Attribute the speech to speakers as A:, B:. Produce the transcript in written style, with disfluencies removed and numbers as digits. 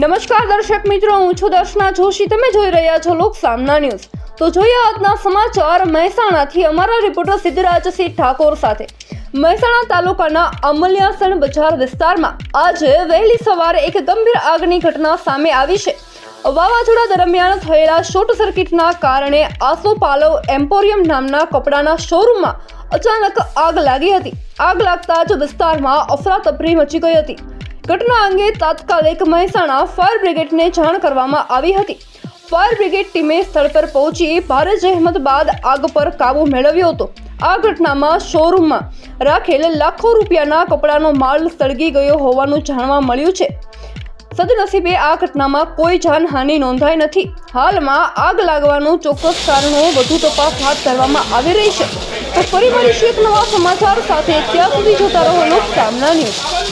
A: નમસ્કાર દર્શક મિત્રો, હું છું દર્શના જોશી. તમે જોઈ રહ્યા છો લોકસામના ન્યૂઝ. તો જોઈએ આજના સમાચાર મહેસાણાથી અમારા રિપોર્ટર સિદ્ધરાજસિંહ ઠાકોર સાથે. મહેસાણા તાલુકાના અમલિયાસણ બજાર વિસ્તારમાં આજે વહેલી સવારે એક ગંભીર આગની ઘટના સામે આવી છે. વાવાઝોડા દરમિયાન થયેલા શોર્ટ સર્કિટના કારણે આસોપાલવ એમ્પોરિયમ નામના કપડાના શોરૂમમાં અચાનક આગ લાગી હતી. આગ લાગતા જ વિસ્તારમાં અફરાતફરી મચી ગઈ હતી. ઘટના અંગે તાત્કાલિક મહેસાણા ફાયર બ્રિગેડને જાણ કરવામાં આવી હતી. ફાયર બ્રિગેડ ટીમે સ્થળ પર પહોંચી ભારે જહેમત બાદ આગ પર કાબુ મેળવ્યો હતો. આ ઘટનામાં શોરૂમમાં રાખેલ લાખો રૂપિયાના કપડાનો માલ સળગી ગયો હોવાનું જાણવા મળ્યું છે. સદનસીબે આ ઘટનામાં કોઈ જાનહાનિ નોંધાઈ નથી. હાલમાં આગ લાગવાનું ચોક્કસ કારણો વધુ તપાસ હાથ ધરવામાં આવી રહી છે. તો ફરી મળીશું એક નવા સમાચાર સાથે. ત્યાં સુધી જોતા રહો લોકસામના ન્યૂઝ.